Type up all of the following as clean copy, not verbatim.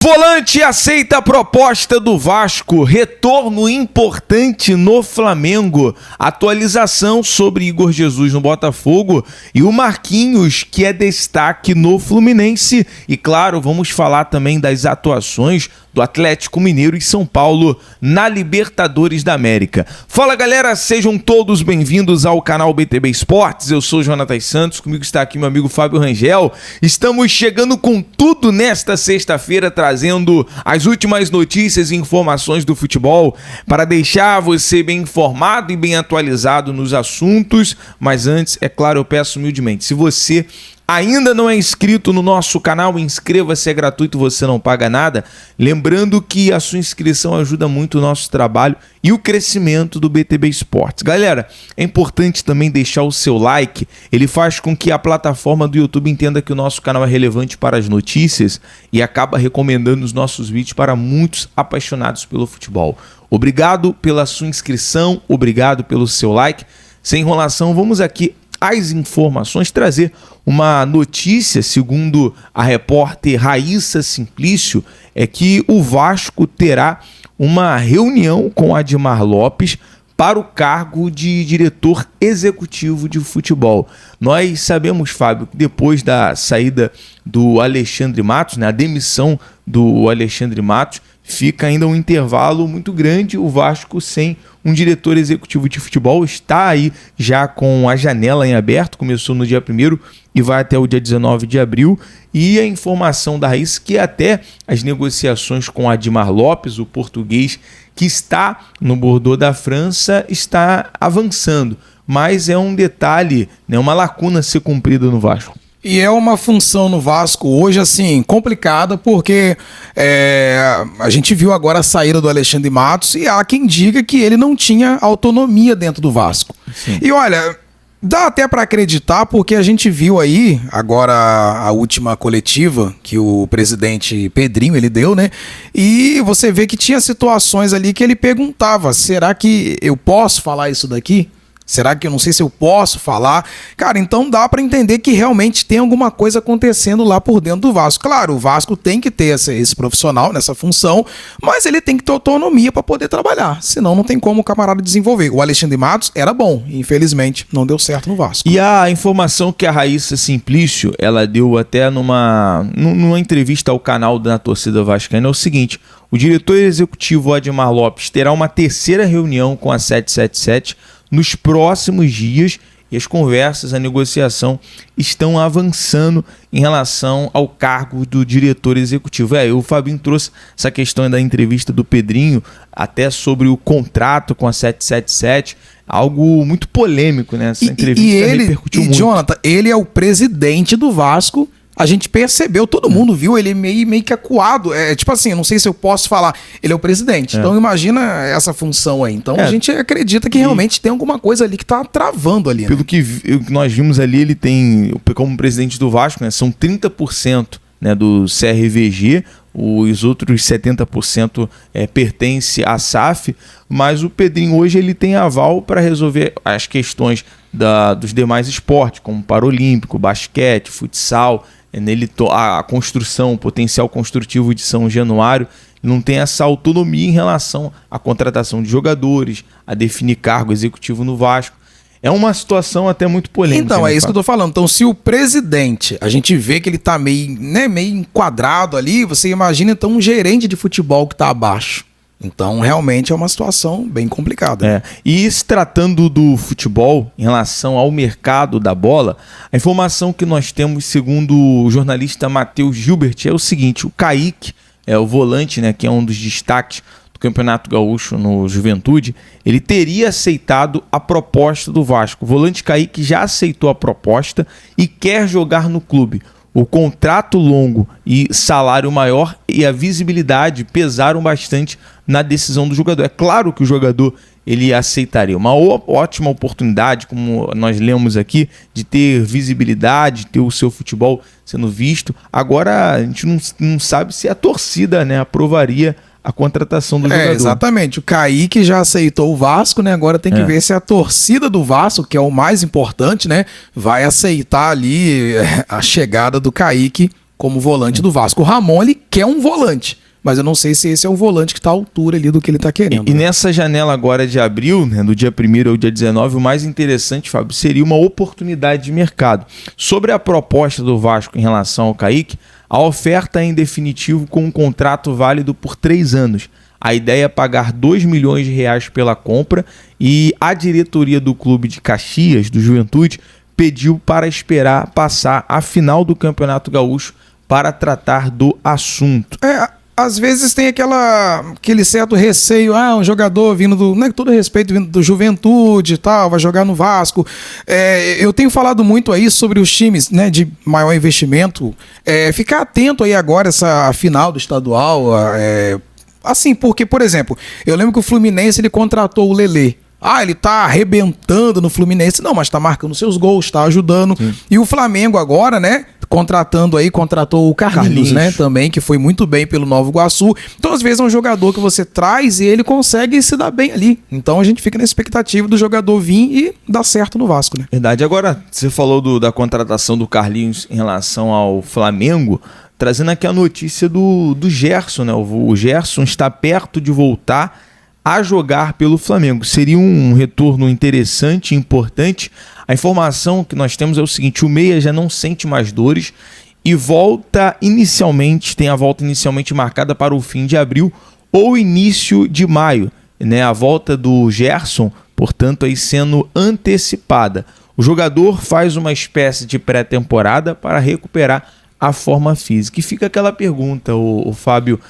Volante aceita a proposta do Vasco, retorno importante no Flamengo, atualização sobre Igor Jesus no Botafogo e o Marquinhos, que é destaque no Fluminense. E claro, vamos falar também das atuações do Atlético Mineiro e São Paulo na Libertadores da América. Fala galera, sejam todos bem-vindos ao canal BTB Esportes. Eu sou o Jonatas Santos, comigo está aqui meu amigo Fábio Rangel. Estamos chegando com tudo nesta sexta-feira, trazendo as últimas notícias e informações do futebol para deixar você bem informado e bem atualizado nos assuntos. Mas antes, é claro, eu peço humildemente, se você ainda não é inscrito no nosso canal, inscreva-se, é gratuito, você não paga nada. Lembrando que a sua inscrição ajuda muito o nosso trabalho e o crescimento do BTB Esportes. Galera, é importante também deixar o seu like, ele faz com que a plataforma do YouTube entenda que o nosso canal é relevante para as notícias e acaba recomendando os nossos vídeos para muitos apaixonados pelo futebol. Obrigado pela sua inscrição, obrigado pelo seu like. Sem enrolação, vamos aqui as informações, trazer uma notícia, segundo a repórter Raíssa Simplício, é que o Vasco terá uma reunião com Admar Lopes para o cargo de diretor executivo de futebol. Nós sabemos, Fábio, que depois da saída do Alexandre Matos, né, a demissão do Alexandre Matos, fica ainda um intervalo muito grande, o Vasco sem um diretor executivo de futebol. Está aí já com a janela em aberto, começou no dia 1º e vai até o dia 19 de abril. E a informação da Raiz que até as negociações com Admar Lopes, o português que está no Bordeaux da França, está avançando. Mas é um detalhe, né, uma lacuna a ser cumprida no Vasco. E é uma função no Vasco hoje, assim, complicada, porque a gente viu agora a saída do Alexandre Matos e há quem diga que ele não tinha autonomia dentro do Vasco. Sim. E olha, dá até para acreditar, porque a gente viu aí, agora a última coletiva que o presidente Pedrinho, ele deu, né? E você vê que tinha situações ali que ele perguntava, será que eu posso falar isso daqui? Será que eu não sei se eu posso falar? Cara, então dá para entender que realmente tem alguma coisa acontecendo lá por dentro do Vasco. Claro, o Vasco tem que ter esse profissional nessa função, mas ele tem que ter autonomia para poder trabalhar. Senão não tem como o camarada desenvolver. O Alexandre Matos era bom, infelizmente não deu certo no Vasco. E a informação que a Raíssa Simplício, ela deu até numa entrevista ao canal da torcida vascaína é o seguinte: o diretor executivo Admar Lopes terá uma terceira reunião com a 777 nos próximos dias e as conversas, a negociação estão avançando em relação ao cargo do diretor executivo. O Fabinho trouxe essa questão da entrevista do Pedrinho, até sobre o contrato com a 777, algo muito polêmico, né? Essa entrevista repercutiu muito. Jonathan, ele é o presidente do Vasco. A gente percebeu, todo mundo viu ele meio que acuado. Tipo assim, eu não sei se eu posso falar, ele é o presidente. Então imagina essa função aí. Então a gente acredita que realmente tem alguma coisa ali que tá travando ali. Pelo que nós vimos ali, ele tem, como presidente do Vasco, né, são 30%, né, do CRVG, os outros 70% pertence à SAF, mas o Pedrinho hoje ele tem aval para resolver as questões dos demais esportes, como Paralímpico, basquete, futsal. Nele a construção, o potencial construtivo de São Januário não tem essa autonomia em relação à contratação de jogadores, a definir cargo executivo no Vasco. É uma situação até muito polêmica. Então, é isso que eu tô falando. Então, se o presidente, a gente vê que ele tá meio enquadrado ali, você imagina então um gerente de futebol que tá abaixo. Então, realmente é uma situação bem complicada. E se tratando do futebol, em relação ao mercado da bola, a informação que nós temos, segundo o jornalista Matheus Gilbert, é o seguinte: o Kaique, o volante, né, que é um dos destaques do Campeonato Gaúcho no Juventude, ele teria aceitado a proposta do Vasco. O volante Kaique já aceitou a proposta e quer jogar no clube. O contrato longo e salário maior e a visibilidade pesaram bastante na decisão do jogador. É claro que o jogador ele aceitaria uma ótima oportunidade, como nós lemos aqui, de ter visibilidade, ter o seu futebol sendo visto. Agora a gente não sabe se a torcida, né, aprovaria a contratação do jogador. Exatamente. O Kaique já aceitou o Vasco, né? Agora tem que ver se a torcida do Vasco, que é o mais importante, né, vai aceitar ali a chegada do Kaique como volante do Vasco. O Ramon, ele quer um volante, mas eu não sei se esse é o volante que está à altura ali do que ele está querendo. E nessa janela agora de abril, né, do dia 1º ao dia 19, o mais interessante, Fábio, seria uma oportunidade de mercado. Sobre a proposta do Vasco em relação ao Kaique, a oferta é em definitivo com um contrato válido por 3 anos. A ideia é pagar R$2 milhões pela compra e a diretoria do clube de Caxias, do Juventude, pediu para esperar passar a final do Campeonato Gaúcho para tratar do assunto. Às vezes tem aquele certo receio, um jogador vindo do, né, com todo respeito, vindo do Juventude e tal, vai jogar no Vasco. Eu tenho falado muito aí sobre os times, né, de maior investimento, ficar atento aí agora essa final do estadual, assim, porque, por exemplo, eu lembro que o Fluminense ele contratou o Lelê. Ele tá arrebentando no Fluminense. Não, mas tá marcando seus gols, tá ajudando. Sim. E o Flamengo agora, né, contratou o Carlinhos, né, também, que foi muito bem pelo Nova Iguaçu. Então, às vezes, é um jogador que você traz e ele consegue se dar bem ali. Então, a gente fica na expectativa do jogador vir e dar certo no Vasco, né? Verdade. Agora, você falou da contratação do Carlinhos em relação ao Flamengo, trazendo aqui a notícia do Gerson, né? O Gerson está perto de voltar a jogar pelo Flamengo. Seria um retorno interessante e importante. A informação que nós temos é o seguinte: o Meia já não sente mais dores e tem a volta inicialmente marcada para o fim de abril ou início de maio, né? A volta do Gerson, portanto, aí sendo antecipada. O jogador faz uma espécie de pré-temporada para recuperar a forma física. E fica aquela pergunta, o Fábio,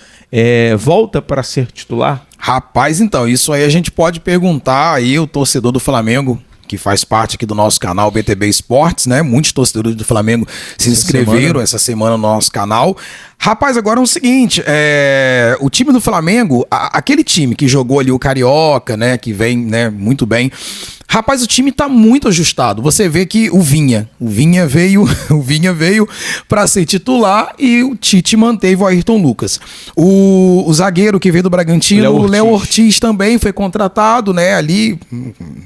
volta para ser titular? Rapaz, então, isso aí a gente pode perguntar aí o torcedor do Flamengo, que faz parte aqui do nosso canal BTB Esportes, né? Muitos torcedores do Flamengo se inscreveram essa semana no nosso canal. Rapaz, agora é o seguinte, o time do Flamengo, aquele time que jogou ali o Carioca, né? Que vem, né, muito bem. Rapaz, o time tá muito ajustado. Você vê que o Vinha veio para ser titular e o Tite manteve o Ayrton Lucas. O zagueiro que veio do Bragantino, o Léo Ortiz também foi contratado, né? Ali,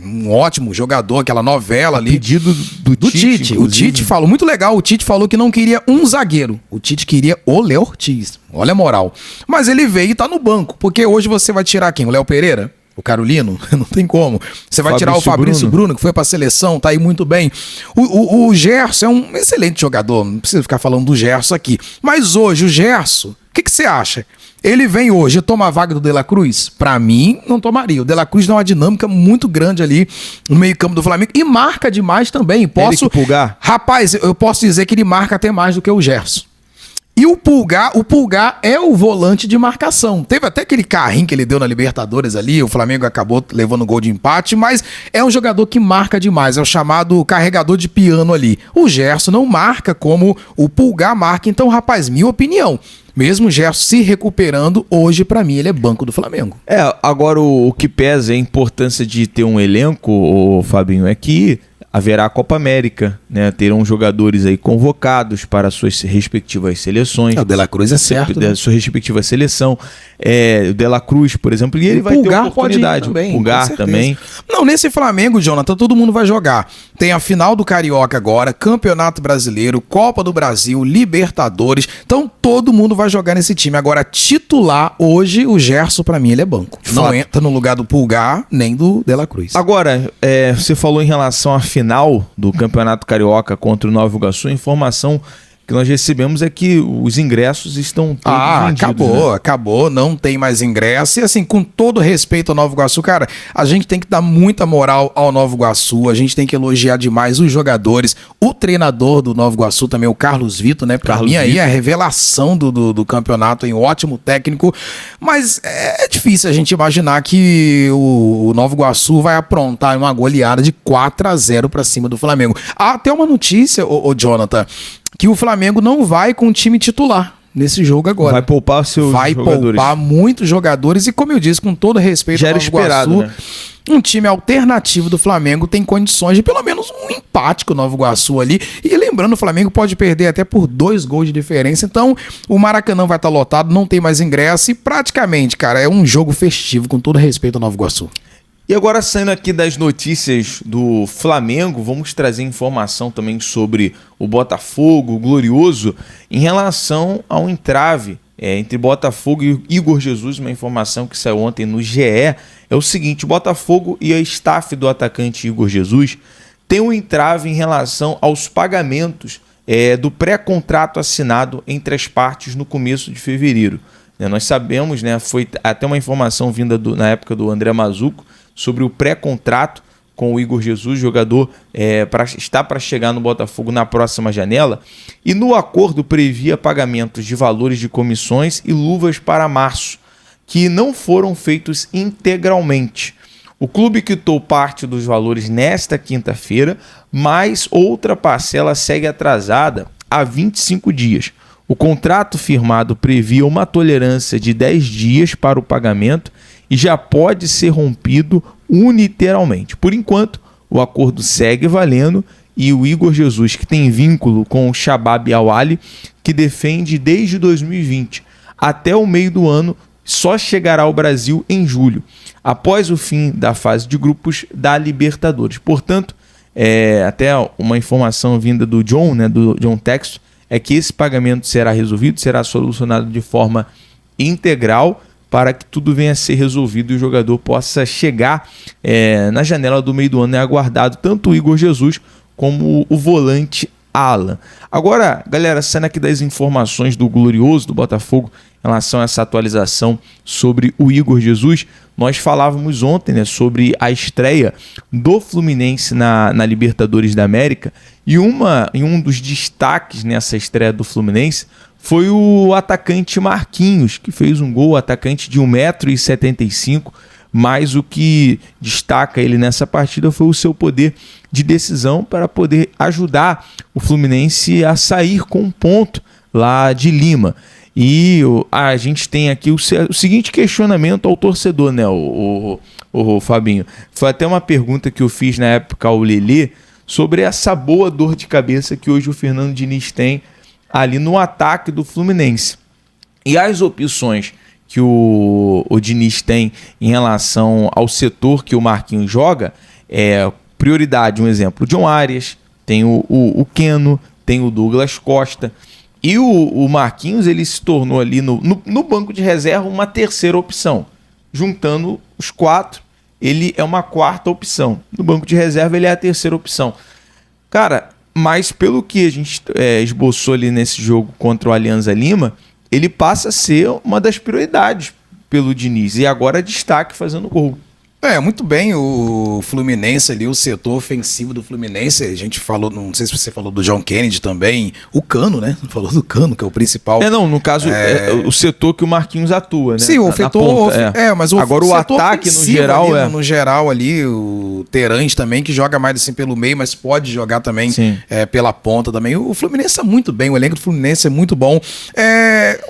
um ótimo jogador, aquela novela ali. Pedido do Tite. O Tite falou, muito legal, o Tite falou que não queria um zagueiro. O Tite queria o Léo Ortiz. Olha a moral. Mas ele veio e tá no banco, porque hoje você vai tirar quem? O Léo Pereira? O Carolino? Não tem como. Você vai tirar o Fabrício Bruno, que foi pra seleção, tá aí muito bem. O Gerson é um excelente jogador, não precisa ficar falando do Gerson aqui. Mas hoje, o Gerson, o que você acha? Ele vem hoje e toma a vaga do De La Cruz? Pra mim, não tomaria. O De La Cruz dá uma dinâmica muito grande ali no meio-campo do Flamengo e marca demais também. Pulgar? Rapaz, eu posso dizer que ele marca até mais do que o Gerson. E o Pulgar é o volante de marcação. Teve até aquele carrinho que ele deu na Libertadores ali, o Flamengo acabou levando gol de empate, mas é um jogador que marca demais, é o chamado carregador de piano ali. O Gerson não marca como o Pulgar marca, então, rapaz, minha opinião, mesmo o Gerson se recuperando, hoje pra mim ele é banco do Flamengo. Agora o que pesa a importância de ter um elenco, Fabinho, é que haverá a Copa América, né? Terão jogadores aí convocados para suas respectivas seleções. O De La Cruz é certo, né? Sua respectiva seleção. O De La Cruz, por exemplo, e ele vai ter oportunidade. Também, Pulgar também. Não, nesse Flamengo, Jonathan, todo mundo vai jogar. Tem a final do Carioca agora, Campeonato Brasileiro, Copa do Brasil, Libertadores. Então todo mundo vai jogar nesse time. Agora, titular, hoje, o Gerson, pra mim, ele é banco. Não entra no lugar do Pulgar, nem do De La Cruz. Agora, você falou em relação à final do Campeonato Carioca contra o Nova Iguaçu. A informação que nós recebemos é que os ingressos estão todos vendidos. Acabou, não tem mais ingresso. E assim, com todo respeito ao Nova Iguaçu, cara, a gente tem que dar muita moral ao Nova Iguaçu, a gente tem que elogiar demais os jogadores, o treinador do Nova Iguaçu também, o Carlos Vitor, né? Pra mim aí é a revelação do campeonato, um ótimo técnico, mas é difícil a gente imaginar que o Nova Iguaçu vai aprontar uma goleada de 4-0 pra cima do Flamengo. Há até uma notícia, ô Jonathan, que o Flamengo não vai com o time titular nesse jogo agora. Vai poupar seus jogadores. Vai poupar muitos jogadores e, como eu disse, com todo respeito já era esperado, Nova Iguaçu, né? Um time alternativo do Flamengo tem condições de pelo menos um empate com o Nova Iguaçu ali. E lembrando, o Flamengo pode perder até por 2 gols de diferença. Então, o Maracanã vai estar lotado, não tem mais ingresso e praticamente, cara, é um jogo festivo, com todo respeito ao Nova Iguaçu. E agora, saindo aqui das notícias do Flamengo, vamos trazer informação também sobre o Botafogo, o Glorioso, em relação ao entrave entre Botafogo e Igor Jesus. Uma informação que saiu ontem no GE é o seguinte: o Botafogo e a staff do atacante Igor Jesus tem um entrave em relação aos pagamentos do pré-contrato assinado entre as partes no começo de fevereiro. Nós sabemos, foi até uma informação vinda na época do André Mazzucco, sobre o pré-contrato com o Igor Jesus, jogador está para chegar no Botafogo na próxima janela, e no acordo previa pagamentos de valores de comissões e luvas para março, que não foram feitos integralmente. O clube quitou parte dos valores nesta quinta-feira, mas outra parcela segue atrasada há 25 dias. O contrato firmado previa uma tolerância de 10 dias para o pagamento e já pode ser rompido unilateralmente. Por enquanto, o acordo segue valendo e o Igor Jesus, que tem vínculo com o Shabab Al-Ahly, que defende desde 2020 até o meio do ano, só chegará ao Brasil em julho, após o fim da fase de grupos da Libertadores. Portanto, até uma informação vinda do John, do John Texto, é que esse pagamento será resolvido, será solucionado de forma integral, para que tudo venha a ser resolvido e o jogador possa chegar na janela do meio do ano. É aguardado tanto o Igor Jesus como o volante Alan. Agora, galera, saindo aqui das informações do Glorioso, do Botafogo, em relação a essa atualização sobre o Igor Jesus, nós falávamos ontem sobre a estreia do Fluminense na Libertadores da América, e um dos destaques nessa estreia do Fluminense foi o atacante Marquinhos, que fez um gol, atacante de 1,75 m, mas o que destaca ele nessa partida foi o seu poder de decisão para poder ajudar o Fluminense a sair com um ponto lá de Lima. E a gente tem aqui o seguinte questionamento ao torcedor, o Fabinho. Foi até uma pergunta que eu fiz na época ao Lelê sobre essa boa dor de cabeça que hoje o Fernando Diniz tem ali no ataque do Fluminense. E as opções que o Diniz tem em relação ao setor que o Marquinhos joga, prioridade, um exemplo, o John Arias, tem o Keno, tem o Douglas Costa, e o Marquinhos ele se tornou ali no banco de reserva uma terceira opção. Juntando os quatro, ele é uma quarta opção. No banco de reserva ele é a terceira opção. Cara, mas pelo que a gente esboçou ali nesse jogo contra o Alianza Lima, ele passa a ser uma das prioridades pelo Diniz. E agora destaque fazendo gol. Muito bem, o Fluminense ali, o setor ofensivo do Fluminense, a gente falou, não sei se você falou do John Kennedy também, o Cano, né? Falou do Cano, que é o principal. No caso, o setor que o Marquinhos atua, né? Sim, o setor, mas agora o ataque no geral ali, no geral ali, o Terãs também, que joga mais assim pelo meio, mas pode jogar também pela ponta também. O Fluminense está muito bem, o elenco do Fluminense é muito bom.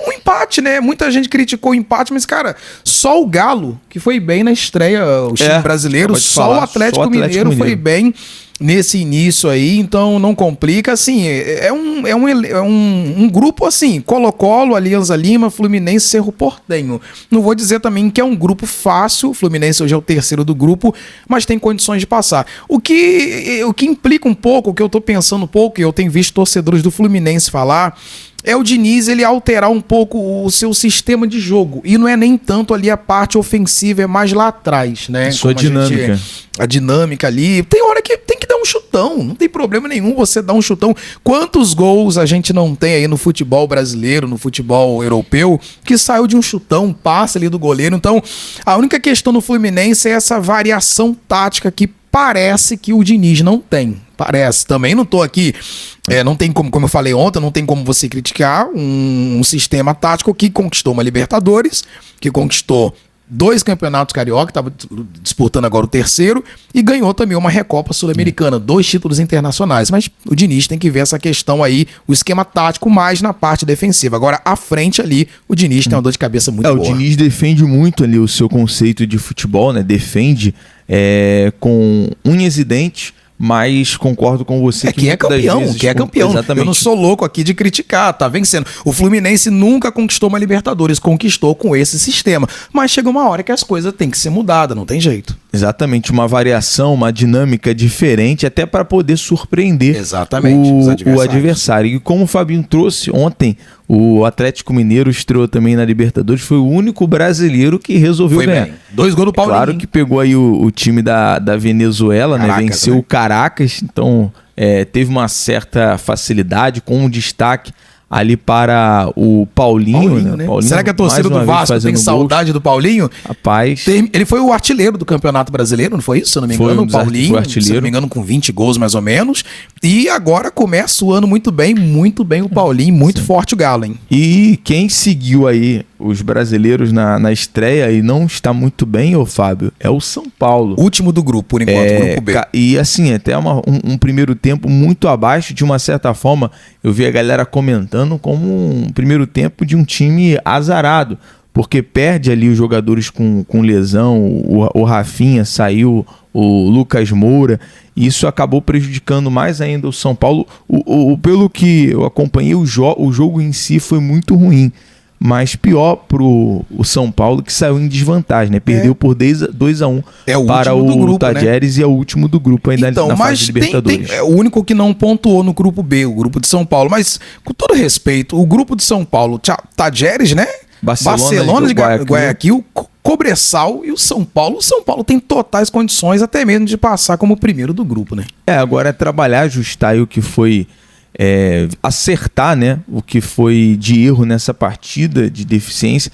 Um empate, né? Muita gente criticou o empate, mas, cara, só o Galo, que foi bem na estreia, o time brasileiro, só o Atlético Mineiro foi bem nesse início aí, então não complica, assim, é um grupo assim, Colo-Colo, Alianza Lima, Fluminense, Cerro Porteño. Não vou dizer também que é um grupo fácil, o Fluminense hoje é o terceiro do grupo, mas tem condições de passar. O que implica um pouco, o que eu tô pensando um pouco, e eu tenho visto torcedores do Fluminense falar, é o Diniz ele alterar um pouco o seu sistema de jogo. E não é nem tanto ali a parte ofensiva, é mais lá atrás, né? Sua dinâmica. A dinâmica ali. Tem hora que tem que dar um chutão. Não tem problema nenhum você dar um chutão. Quantos gols a gente não tem aí no futebol brasileiro, no futebol europeu, que saiu de um chutão, um passe ali do goleiro. Então, a única questão no Fluminense é essa variação tática que parece que o Diniz não tem. Parece. Também não tô aqui... não tem como eu falei ontem, não tem como você criticar um sistema tático que conquistou uma Libertadores, que conquistou 2 campeonatos carioca, estava disputando agora o terceiro, e ganhou também uma Recopa Sul-Americana, 2 títulos internacionais. Mas o Diniz tem que ver essa questão aí, o esquema tático mais na parte defensiva. Agora, à frente ali, o Diniz tem uma dor de cabeça muito boa. O Diniz defende muito ali o seu conceito de futebol, né? Defende com unhas e dentes, mas concordo com você que é campeão, Exatamente. Eu não sou louco aqui de criticar, tá vencendo. O Fluminense nunca conquistou uma Libertadores, conquistou com esse sistema. Mas chega uma hora que as coisas têm que ser mudadas, não tem jeito. Exatamente, uma variação, uma dinâmica diferente, até para poder surpreender Exatamente, o adversário. E como o Fabinho trouxe ontem, o Atlético Mineiro estreou também na Libertadores, foi o único brasileiro que resolveu ganhar. Bem. 2 gols do Paulinho. Claro que pegou aí o time da Venezuela, Caracas, né? Venceu né? o Caracas, então teve uma certa facilidade, com um destaque ali para o Paulinho, né? Paulinho, será que a torcida do Vasco tem saudade do Paulinho? Rapaz, ele foi o artilheiro do Campeonato Brasileiro, não foi isso? Se eu não me engano, o Paulinho, se eu não me engano, com 20 gols mais ou menos. E agora começa o ano muito bem o Paulinho, muito forte o Galo, hein? E quem seguiu aí os brasileiros na estreia e não está muito bem, ô Fábio, é o São Paulo. Último do grupo, por enquanto, grupo B. E assim, até um primeiro tempo muito abaixo, de uma certa forma, eu vi a galera comentando como um primeiro tempo de um time azarado, porque perde ali os jogadores com lesão, o Rafinha saiu, o Lucas Moura, e isso acabou prejudicando mais ainda o São Paulo. Pelo que eu acompanhei, o jogo em si foi muito ruim, mas pior pro o São Paulo, que saiu em desvantagem, né? Perdeu por 2-1 para o Tajeres, né? E é o último do grupo ainda na fase de Libertadores. É o único que não pontuou no grupo B, o grupo de São Paulo. Mas, com todo respeito, o grupo de São Paulo, Tajeres, né? Barcelona de Guayaquil, Cobressal e o São Paulo. O São Paulo tem totais condições até mesmo de passar como primeiro do grupo, né? Agora é trabalhar, ajustar aí o que foi... acertar, né, o que foi de erro nessa partida, de deficiência,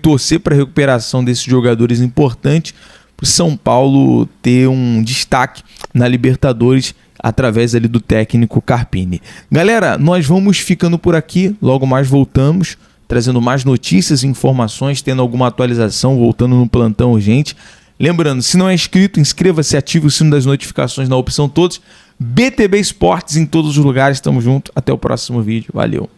torcer para a recuperação desses jogadores importantes, para o São Paulo ter um destaque na Libertadores através ali do técnico Carpini. Galera, nós vamos ficando por aqui, logo mais voltamos, trazendo mais notícias e informações, tendo alguma atualização, voltando no plantão urgente. Lembrando, se não é inscrito, inscreva-se, ative o sino das notificações na opção todos. BTB Esportes em todos os lugares, tamo junto, até o próximo vídeo, valeu!